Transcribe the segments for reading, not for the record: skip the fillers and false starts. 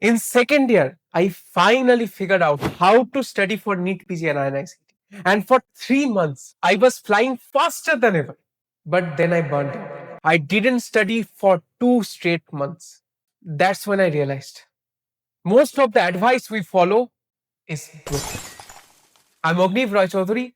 In second year, I finally figured out how to study for NEET-PG and INICT. And for 3 months, I was flying faster than ever. But then I burned out. I didn't study for 2 straight months. That's when I realized most of the advice we follow is broken. I'm Ogniv Roy Chaudhary,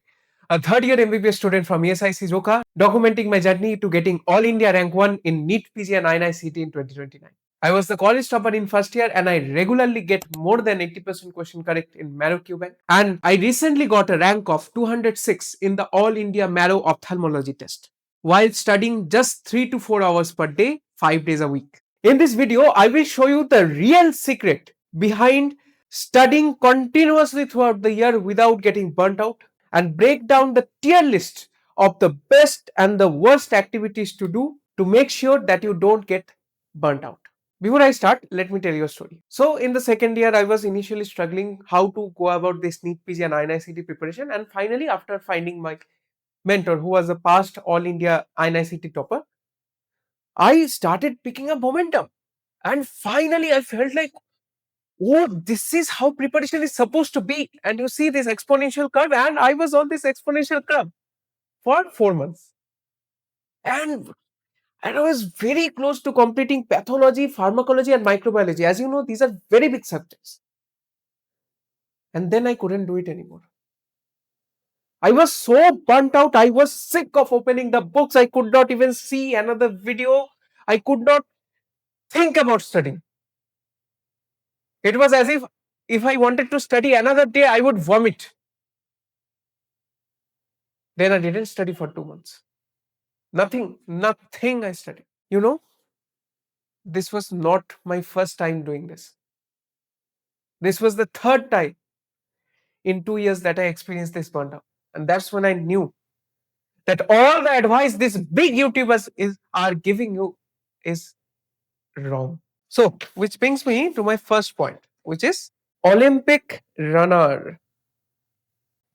a third year MBBS student from ESIC Joka, documenting my journey to getting All India Rank 1 in NEET-PG and INICT in 2029. I was the college topper in first year and I regularly get more than 80% question correct in Marrow QBank. And I recently got a rank of 206 in the All India Marrow Ophthalmology test while studying just 3 to 4 hours per day, 5 days a week. In this video, I will show you the real secret behind studying continuously throughout the year without getting burnt out and break down the tier list of the best and the worst activities to do to make sure that you don't get burnt out. Before I start, let me tell you a story. So, in the second year, I was initially struggling how to go about this NEET-PG and INICT preparation, and finally, after finding my mentor, who was a past All India INICT topper, I started picking up momentum. And finally, I felt like, oh, this is how preparation is supposed to be. And you see this exponential curve, and I was on this exponential curve for 4 months. And I was very close to completing pathology, pharmacology, and microbiology. As you know, these are very big subjects. And then I couldn't do it anymore. I was so burnt out. I was sick of opening the books. I could not even see another video. I could not think about studying. It was as if I wanted to study another day, I would vomit. Then I didn't study for 2 months. Nothing I studied. You know, this was not my first time doing this. This was the third time in 2 years that I experienced this burnout. And that's when I knew that all the advice these big YouTubers are giving you is wrong. So, which brings me to my first point, which is Olympic runner.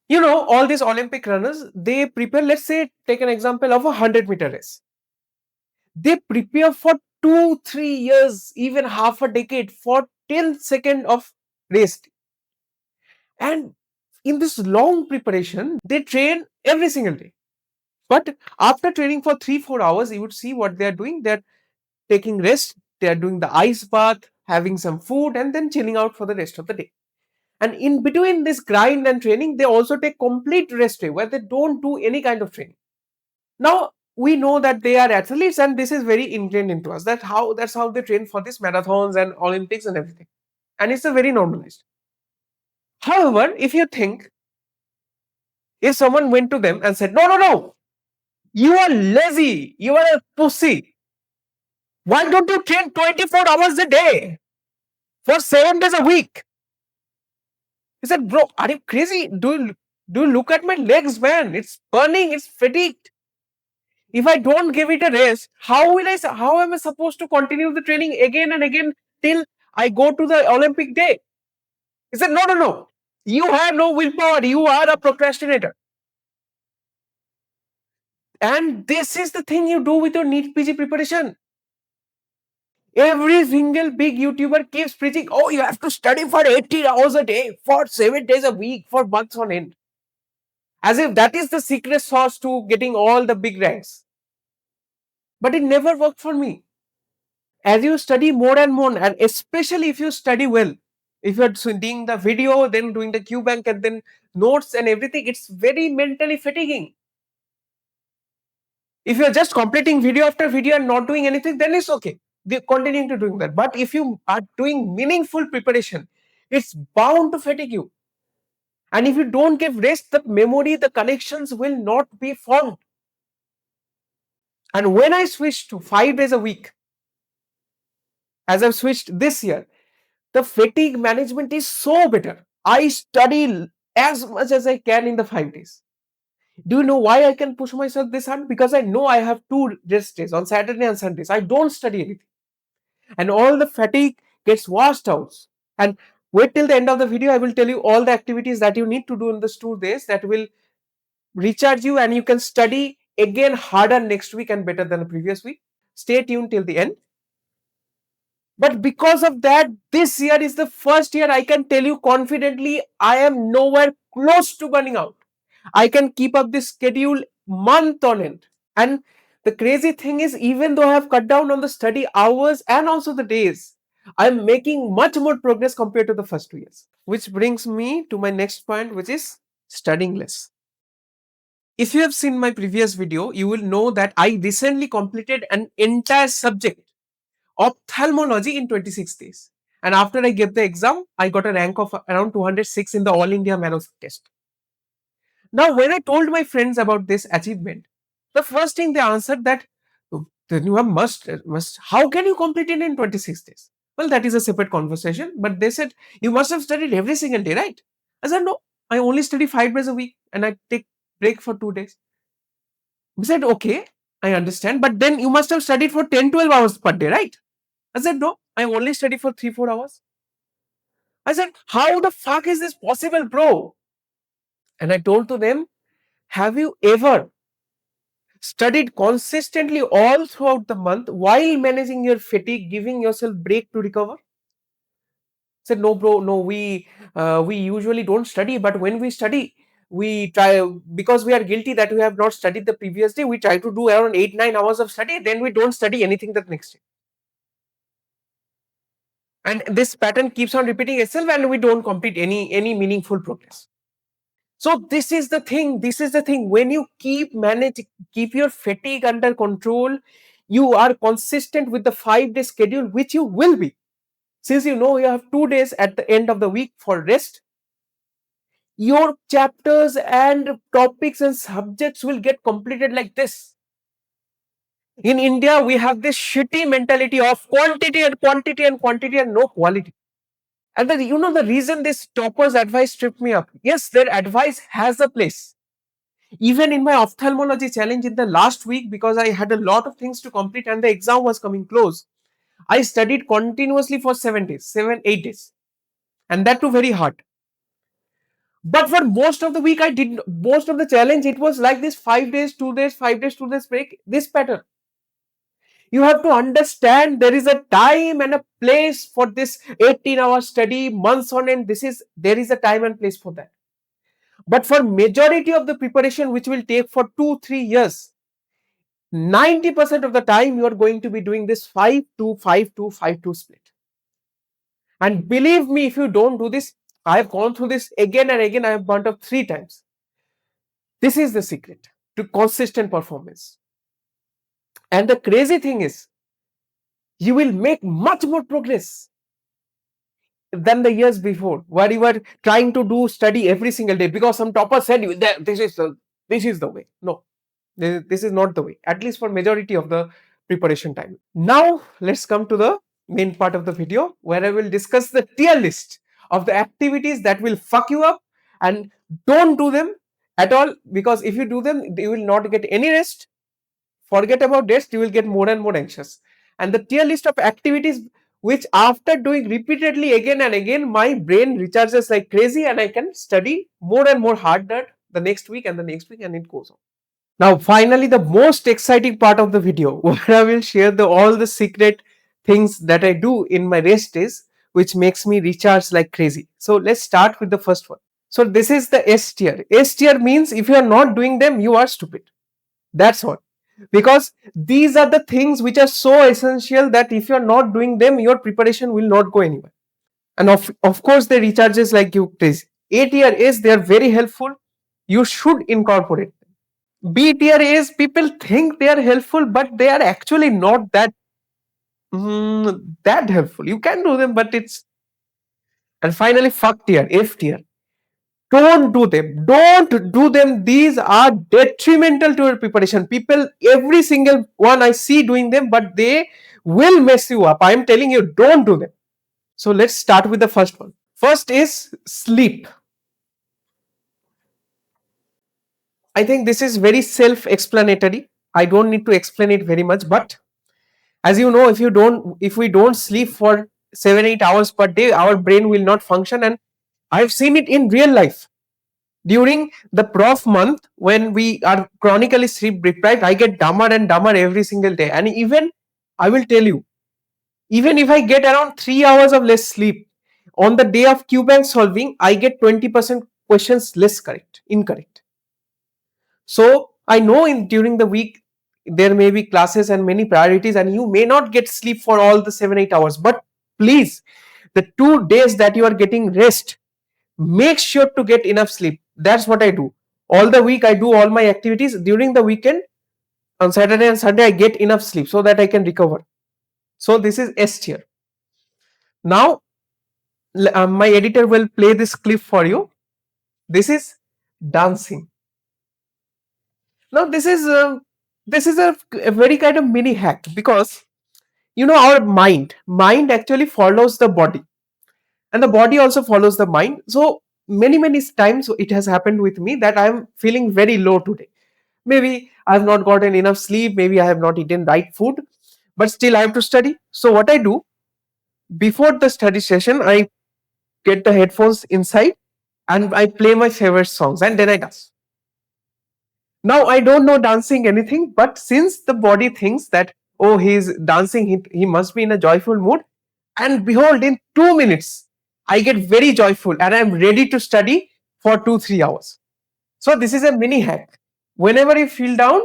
You know, all these Olympic runners, they prepare, let's say, take an example of a 100-meter race. They prepare for 2-3 years, even half a decade for 10 seconds of race. And in this long preparation, they train every single day. But after training for 3-4 hours, you would see what they are doing. They're taking rest, they are doing the ice bath, having some food, and then chilling out for the rest of the day. And in between this grind and training, they also take complete rest day where they don't do any kind of training. Now we know that they are athletes, and this is very ingrained into us. That's how they train for these marathons and Olympics and everything. And it's a very normalized. However, if you think if someone went to them and said, no, you are lazy, you are a pussy. Why don't you train 24 hours a day for 7 days a week? He said, bro, are you crazy? Do you look at my legs, man? It's burning, it's fatigued. If I don't give it a rest, how am I supposed to continue the training again and again till I go to the Olympic day? He said, no. You have no willpower. You are a procrastinator. And this is the thing you do with your NEET-PG preparation. Every single big YouTuber keeps preaching, oh, you have to study for 80 hours a day, for 7 days a week, for months on end. As if that is the secret sauce to getting all the big ranks. But it never worked for me. As you study more and more, and especially if you study well, if you're doing the video, then doing the QBank, and then notes and everything, it's very mentally fatiguing. If you're just completing video after video and not doing anything, then it's okay. We're continuing to doing that. But if you are doing meaningful preparation, it's bound to fatigue you. And if you don't give rest, the memory, the connections will not be formed. And when I switched to 5 days a week, as I've switched this year, the fatigue management is so better. I study as much as I can in the 5 days. Do you know why I can push myself this hard? Because I know I have 2 rest days on Saturday and Sundays. I don't study anything. And all the fatigue gets washed out. And wait till the end of the video, I will tell you all the activities that you need to do in these 2 days that will recharge you, and you can study again harder next week and better than the previous week. Stay tuned till the end. But because of that, this year is the first year I can tell you confidently I am nowhere close to burning out. I can keep up this schedule month on end. And the crazy thing is, even though I have cut down on the study hours and also the days, I'm making much more progress compared to the first 2 years. Which brings me to my next point, which is studying less. If you have seen my previous video, you will know that I recently completed an entire subject, ophthalmology, in 26 days. And after I gave the exam, I got a rank of around 206 in the All India Marathon test. Now, when I told my friends about this achievement, the first thing they answered that, "Oh, then you have must, how can you complete it in 26 days? Well, that is a separate conversation, but they said, you must have studied every single day, right? I said, no, I only study 5 days a week and I take break for 2 days. They said, okay, I understand, but then you must have studied for 10, 12 hours per day, right? I said, no, I only study for 3, 4 hours. I said, how the fuck is this possible, bro? And I told to them, have you ever studied consistently all throughout the month while managing your fatigue, giving yourself break to recover? Said, no, bro, no, we usually don't study, but when we study, we try, because we are guilty that we have not studied the previous day, we try to do around 8, 9 hours of study, then we don't study anything the next day. And this pattern keeps on repeating itself and we don't complete any meaningful progress. So this is the thing. This is the thing. When you keep your fatigue under control, you are consistent with the 5 day schedule, which you will be. Since you know you have 2 days at the end of the week for rest, your chapters and topics and subjects will get completed like this. In India, we have this shitty mentality of quantity and quantity and quantity and no quality. And the reason this toppers advice tripped me up. Yes, their advice has a place. Even in my ophthalmology challenge in the last week, because I had a lot of things to complete and the exam was coming close, I studied continuously for 7 days, 8 days, and that too very hard. But for most of the week, most of the challenge, it was like this: 5 days, 2 days, 5 days, 2 days break, this pattern. You have to understand there is a time and a place for this 18-hour study, months on end. There is a time and place for that. But for majority of the preparation, which will take for 2, 3 years, 90% of the time you are going to be doing this 5-2-5-2-5-2 split. And believe me, if you don't do this, I have gone through this again and again. I have burnt up 3 times. This is the secret to consistent performance. And the crazy thing is, you will make much more progress than the years before, where you were trying to do study every single day because some topper said you that this is the way. No, this is not the way, at least for majority of the preparation time. Now let's come to the main part of the video, where I will discuss the tier list of the activities that will fuck you up, and don't do them at all, because if you do them, you will not get any rest. Forget about rest, you will get more and more anxious. And the tier list of activities which, after doing repeatedly again and again, my brain recharges like crazy and I can study more and more harder the next week and the next week, and it goes on. Now, finally, the most exciting part of the video, where I will share all the secret things that I do in my rest days, which makes me recharge like crazy. So let's start with the first one. So this is the S tier. S tier means if you are not doing them, you are stupid. That's all. Because these are the things which are so essential that if you are not doing them, your preparation will not go anywhere. And of course, they recharges like you crazy. A tier is, they are very helpful. You should incorporate. B tier is, people think they are helpful, but they are actually not that helpful. You can do them, but it's. And finally, fuck tier, F tier. Don't do them. Don't do them. These are detrimental to your preparation. People, every single one I see doing them, but they will mess you up. I am telling you, don't do them. So let's start with the first one. First is sleep. I think this is very self-explanatory. I don't need to explain it very much, but as you know, if we don't sleep for 7, 8 hours per day, our brain will not function. And I've seen it in real life. During the prof month, when we are chronically sleep deprived, I get dumber and dumber every single day. And even, I will tell you, Even if I get around 3 hours of less sleep, on the day of Q bank solving, I get 20% questions less incorrect. So I know in during the week there may be classes and many priorities, and you may not get sleep for all the 7 8 hours. But please, the 2 days that you are getting rest, make sure to get enough sleep. That's what I do. All the week I do all my activities. During the weekend, on Saturday and Sunday, I get enough sleep so that I can recover. So this is S tier. Now my editor will play this clip for you. This is dancing. Now this is a very kind of mini hack, because our mind actually follows the body, and the body also follows the mind. So many times it has happened with me that I am feeling very low today. Maybe I have not gotten enough sleep, maybe I have not eaten right food, but still I have to study. So what I do, before the study session, I get the headphones inside and I play my favorite songs, and then I dance. Now I don't know dancing anything, but since the body thinks that, oh, he's dancing, he must be in a joyful mood, and behold, in 2 minutes I get very joyful and I'm ready to study for 2 3 hours. So this is a mini hack. Whenever you feel down,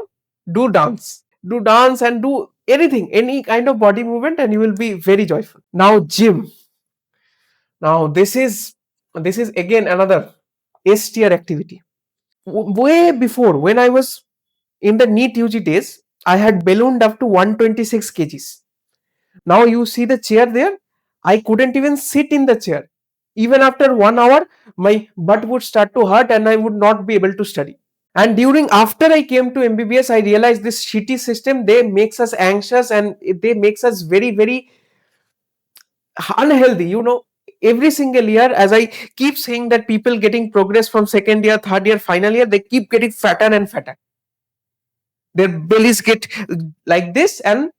do dance. Do dance and do anything, any kind of body movement, and you will be very joyful. Now gym. Now this is again another S tier activity. Way before, when I was in the NEET-UG days, I had ballooned up to 126 kgs. Now you see the chair there. I couldn't even sit in the chair. Even after 1 hour, my butt would start to hurt and I would not be able to study. And during after I came to MBBS, I realized this shitty system, they makes us anxious and they makes us very unhealthy. Every single year, as I keep saying, that people getting progress from second year, third year, final year, they keep getting fatter and fatter. Their bellies get like this, and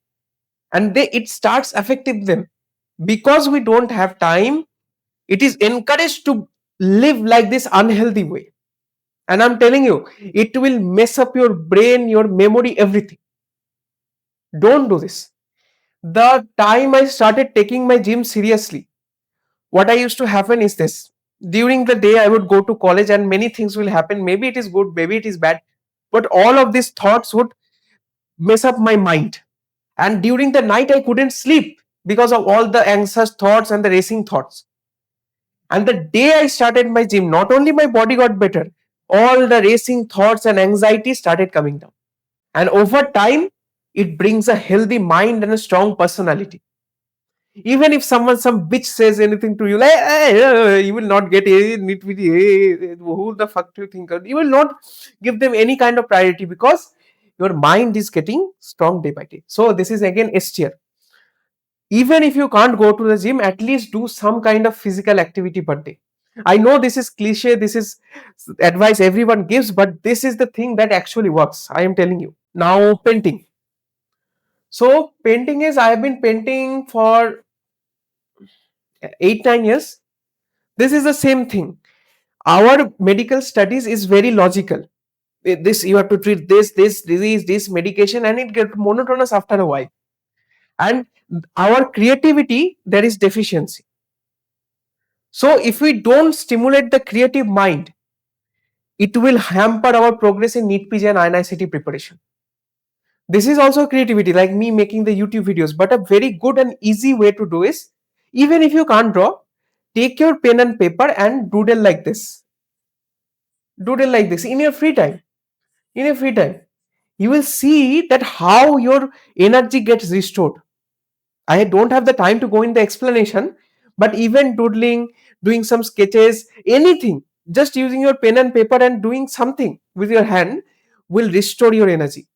it starts affecting them. Because we don't have time, it is encouraged to live like this unhealthy way. And I'm telling you, it will mess up your brain, your memory, everything. Don't do this. The time I started taking my gym seriously, what I used to happen is this. During the day, I would go to college and many things will happen. Maybe it is good, maybe it is bad, but all of these thoughts would mess up my mind. And during the night, I couldn't sleep because of all the anxious thoughts and the racing thoughts. And the day I started my gym, not only my body got better, all the racing thoughts and anxiety started coming down. And over time, it brings a healthy mind and a strong personality. Even if some bitch says anything to you, like, "Hey, you will not get a NEET-PG, who the fuck do you think?" You will not give them any kind of priority because your mind is getting strong day by day. So this is again S tier. Even if you can't go to the gym, at least do some kind of physical activity per day. I know this is cliche, this is advice everyone gives, but this is the thing that actually works. I am telling you. Now, painting. So, painting is, I have been painting for 8 9 years. This is the same thing. Our medical studies is very logical. This you have to treat this disease, this medication, and it gets monotonous after a while. And our creativity, there is deficiency. So, if we don't stimulate the creative mind, it will hamper our progress in NEET-PG and INICT preparation. This is also creativity, like me making the YouTube videos. But a very good and easy way to do is, even if you can't draw, take your pen and paper and doodle like this. Doodle like this in your free time. In your free time, you will see that how your energy gets restored. I don't have the time to go in the explanation, but even doodling, doing some sketches, anything, just using your pen and paper and doing something with your hand will restore your energy.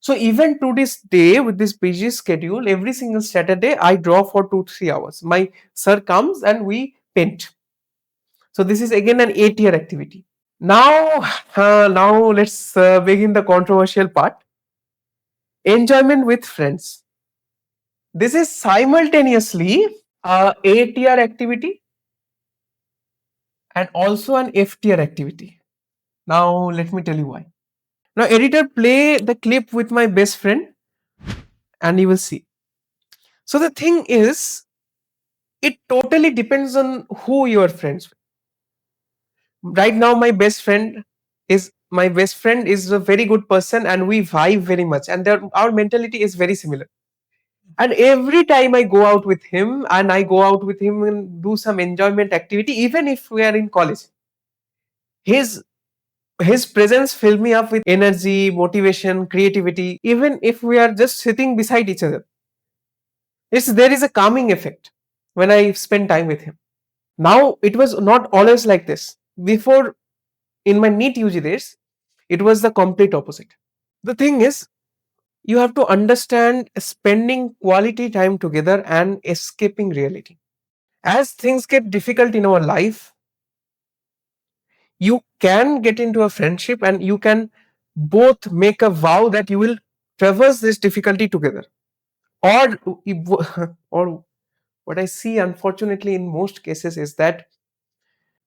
So even to this day, with this busy schedule, every single Saturday I draw for 2 3 hours. My sir comes and we paint. So this is again an 8 year activity. Now let's begin the controversial part. Enjoyment with friends. This is simultaneously a A tier activity and also an F tier activity. Now let me tell you why. Now editor, play the clip with my best friend and you will see. So the thing is, it totally depends on who you are friends with. Right now, my best friend is a very good person, and we vibe very much, and our mentality is very similar. And every time I go out with him, and I go out with him and do some enjoyment activity, even if we are in college, his his presence fill me up with energy, motivation, creativity, even if we are just sitting beside each other. There is a calming effect when I spend time with him. Now it was not always like this. Before, in my NEET-UG days, it was the complete opposite. The thing is, you have to understand spending quality time together and escaping reality. As things get difficult in our life, you can get into a friendship and you can both make a vow that you will traverse this difficulty together. Or, or what I see, unfortunately, in most cases is that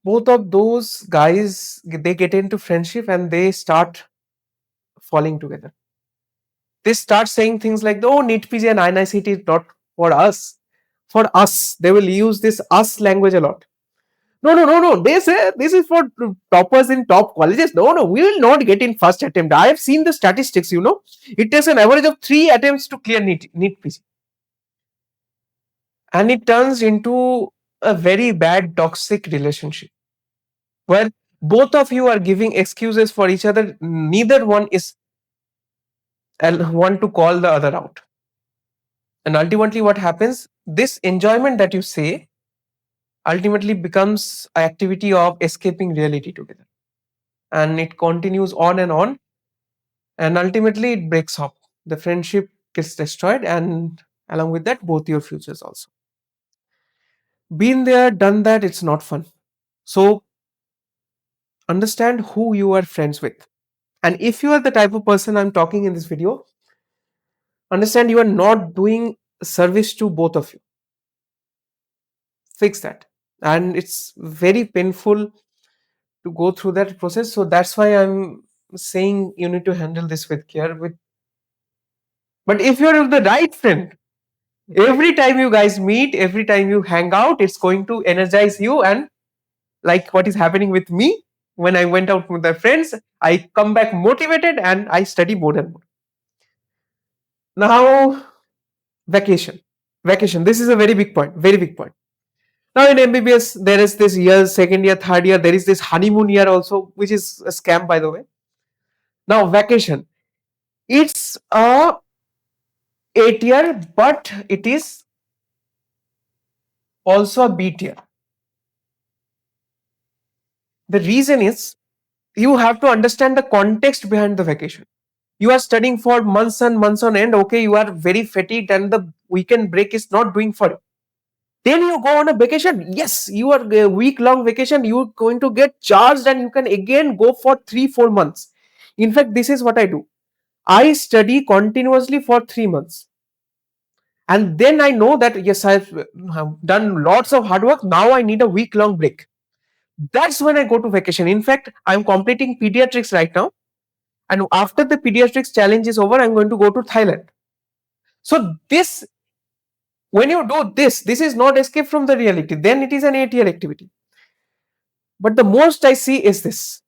both of those guys, they get into friendship and they start falling together. They start saying things like, oh, NEET-PG and INICT is not for us. For us, they will use this us language a lot. No, no, no, no. They say this is for toppers in top colleges. No, no, we will not get in first attempt. I have seen the statistics, you know. It takes an average of 3 attempts to clear NEET-PG. And it turns into a very bad toxic relationship where both of you are giving excuses for each other. Neither one is want to call the other out. And ultimately, what happens? This enjoyment that you say ultimately becomes an activity of escaping reality together. And it continues on and on. And ultimately, it breaks off. The friendship gets destroyed, and along with that, both your futures also. Been there, done that, it's not fun. So, understand who you are friends with. And if you are the type of person I'm talking in this video, understand you are not doing service to both of you. Fix that. And it's very painful to go through that process. So that's why I'm saying you need to handle this with care. But if you're the right friend, every time you guys meet, every time you hang out, it's going to energize you. And like what is happening with me, when I went out with my friends, I come back motivated and I study more and more. Now, vacation. Vacation. This is a very big point. Very big point. Now in MBBS, there is this year, second year, third year, there is this honeymoon year also, which is a scam, by the way. Now, vacation. It's a 8 year, but it is also a B tier. The reason is you have to understand the context behind the vacation. You are studying for months and months on end. Okay, you are very fatigued, and the weekend break is not doing for you. Then you go on a vacation. Yes, you are a week long vacation. You're going to get charged, and you can again go for 3-4 months. In fact, this is what I do. I study continuously for 3 months. And then I know that yes, I've done lots of hard work. Now I need a week long break. That's when I go to vacation. In fact, I'm completing pediatrics right now. And after the pediatrics challenge is over, I'm going to go to Thailand. So this, when you do this is not escape from the reality. Then it is an 8 year activity. But the most I see is this.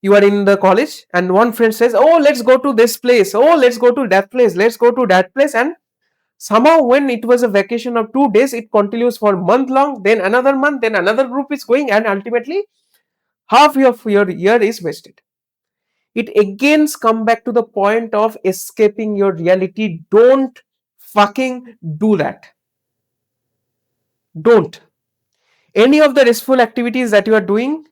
You are in the college and one friend says, oh, let's go to this place. Oh, let's go to that place. Let's go to that place. And somehow when it was a vacation of 2 days, it continues for a month long, then another month, then another group is going, and ultimately half of your year is wasted. It again come back to the point of escaping your reality. Don't fucking do that. Don't. Any of the restful activities that you are doing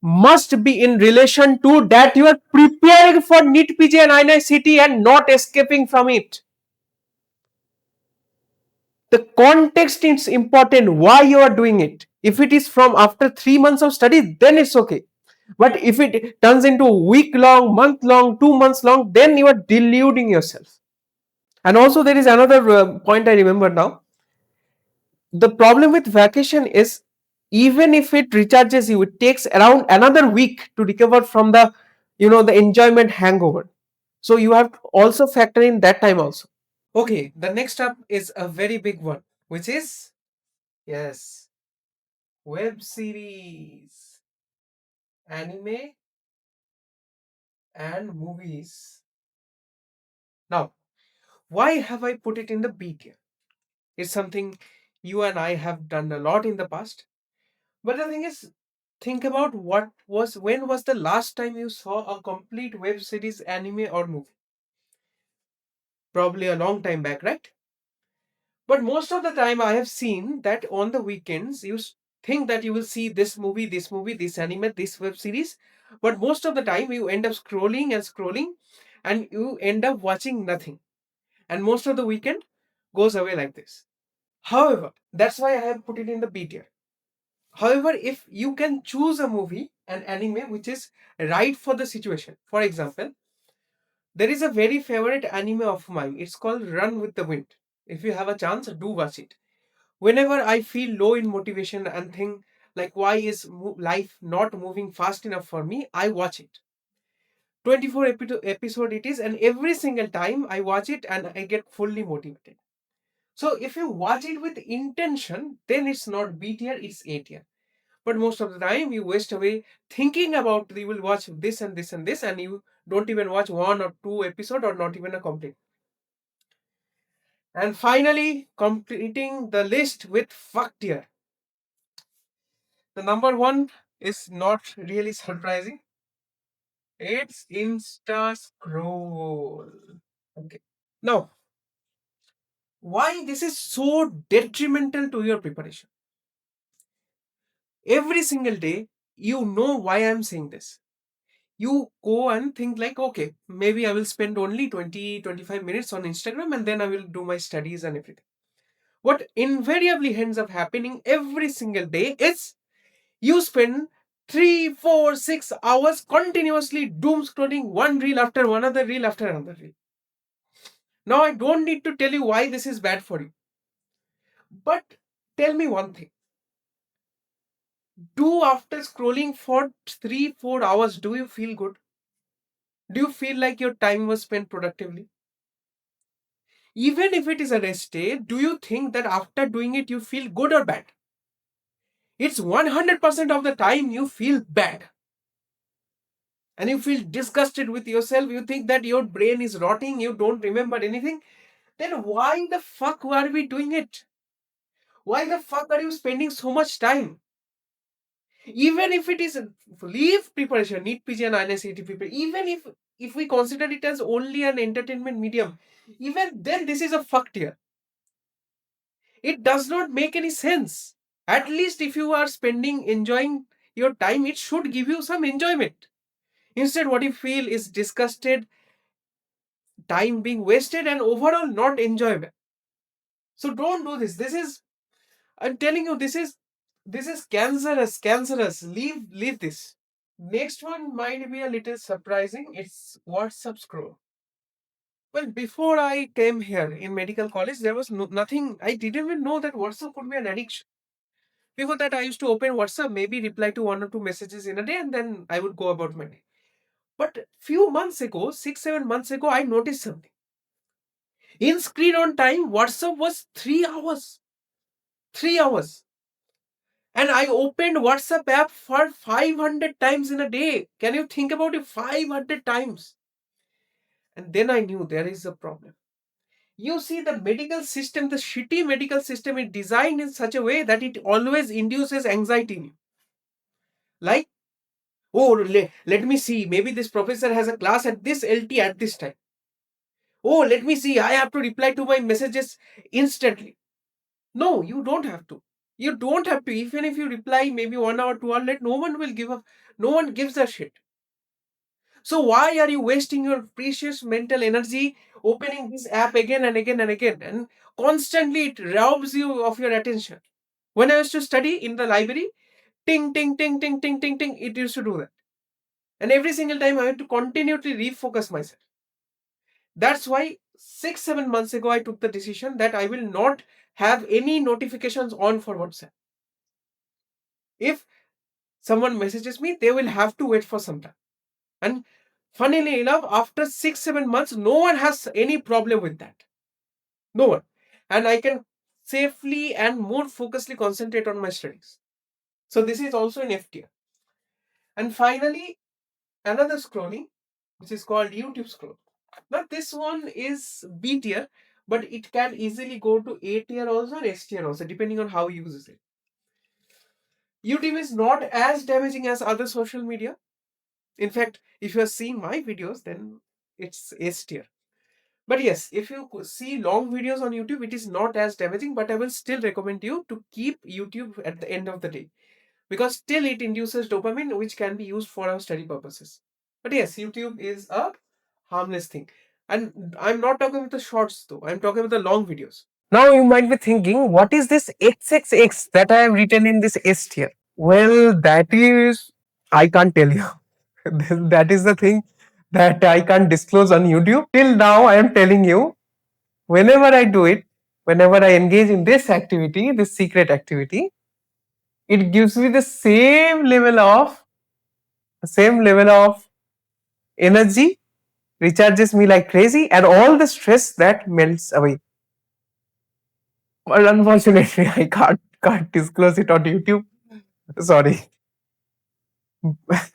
must be in relation to that you are preparing for NEET-PG and INICT and not escaping from it. The context is important, why you are doing it. If it is from after 3 months of study, then it's okay. But if it turns into week long, month long, 2 months long, then you are deluding yourself. And also there is another point I remember now. The problem with vacation is, even if it recharges you, it takes around another week to recover from the enjoyment hangover. So you have to also factor in that time also. Okay, the next up is a very big one, which is, yes, web series, anime, and movies. Now, why have I put it in the B tier? It's something you and I have done a lot in the past. But the thing is, think about when was the last time you saw a complete web series, anime, or movie? Probably a long time back, right? But most of the time, I have seen that on the weekends, think that you will see this movie, this anime, this web series. But most of the time, you end up scrolling and scrolling, and you end up watching nothing. And most of the weekend goes away like this. However, that's why I have put it in the B tier. However, if you can choose a movie, an anime, which is right for the situation. For example, there is a very favorite anime of mine. It's called Run with the Wind. If you have a chance, do watch it. Whenever I feel low in motivation and think like why is life not moving fast enough for me, I watch it. 24 episode it is, and every single time I watch it and I get fully motivated. So if you watch it with intention, then it's not B tier, it's A tier. But most of the time you waste away thinking about you will watch this and this and this, and you don't even watch one or two episode or not even a complete. And finally, completing the list with fuck tier. The number one is not really surprising. It's Insta scroll. Okay. Now, why this is so detrimental to your preparation? Every single day, you know why I'm saying this. You go and think like, okay, maybe I will spend only 20-25 minutes on Instagram and then I will do my studies and everything. What invariably ends up happening every single day is you spend 3, 4, 6 hours continuously doom scrolling one reel after one other reel after another reel. Now, I don't need to tell you why this is bad for you. But tell me one thing. Do after scrolling for 3, 4 hours, do you feel good? Do you feel like your time was spent productively? Even if it is a rest day, do you think that after doing it you feel good or bad? It's 100% of the time you feel bad. And you feel disgusted with yourself. You think that your brain is rotting, you don't remember anything. Then why the fuck are we doing it? Why the fuck are you spending so much time? Even if it is leave preparation, NEET-PG and INSET preparation, even if we consider it as only an entertainment medium, even then this is a fuck tier. It does not make any sense. At least if you are enjoying your time, it should give you some enjoyment. Instead, what you feel is disgusted, time being wasted, and overall not enjoyable. So don't do this. I'm telling you, this is cancerous. Leave this. Next one might be a little surprising. It's WhatsApp scroll. Well, before I came here in medical college, there was nothing. I didn't even know that WhatsApp could be an addiction. Before that, I used to open WhatsApp, maybe reply to one or two messages in a day, and then I would go about my day. But few months ago, 6, 7 months ago, I noticed something. In screen on time, WhatsApp was 3 hours. 3 hours. And I opened WhatsApp app for 500 times in a day. Can you think about it? 500 times. And then I knew there is a problem. You see, the medical system, the shitty medical system is designed in such a way that it always induces anxiety in you. Like, oh, let me see. Maybe this professor has a class at this LT at this time. Oh, let me see. I have to reply to my messages instantly. No, you don't have to. You don't have to. Even if you reply maybe 1 hour, 2 hour late, no one will give up. No one gives a shit. So why are you wasting your precious mental energy opening this app again and again and again? And constantly it robs you of your attention. When I used to study in the library, ting, ting, ting, ting, ting, ting, ting, it used to do that. And every single time I had to continually refocus myself. That's why 6, 7 months ago I took the decision that I will not have any notifications on for WhatsApp. If someone messages me, they will have to wait for some time. And funnily enough, after 6, 7 months, no one has any problem with that. No one. And I can safely and more focusedly concentrate on my studies. So this is also an F tier. And finally, another scrolling, which is called YouTube scroll. Now this one is B tier, but it can easily go to A tier also and S tier also, depending on how you use it. YouTube is not as damaging as other social media. In fact, if you have seen my videos, then it's S tier. But yes, if you see long videos on YouTube, it is not as damaging, but I will still recommend you to keep YouTube at the end of the day because still it induces dopamine, which can be used for our study purposes. But yes, YouTube is a harmless thing. And I'm not talking about the shorts though, I'm talking about the long videos. Now you might be thinking, what is this XXX that I have written in this S tier? Well, that is, I can't tell you. That is the thing that I can't disclose on YouTube. Till now, I am telling you, whenever I do it, whenever I engage in this activity, this secret activity, it gives me the same level of energy, recharges me like crazy, and all the stress that melts away. But unfortunately, I can't disclose it on YouTube. Sorry.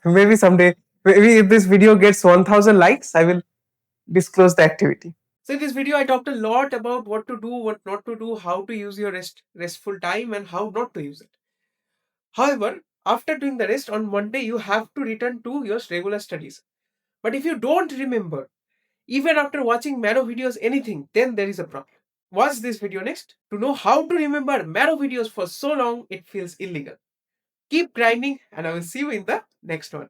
Maybe someday, maybe if this video gets 1000 likes, I will disclose the activity. So in this video, I talked a lot about what to do, what not to do, how to use your restful time, and how not to use it. However, after doing the rest on Monday, you have to return to your regular studies. But if you don't remember, even after watching Maro videos, anything, then there is a problem. Watch this video next to know how to remember Maro videos for so long it feels illegal. Keep grinding, and I will see you in the next one.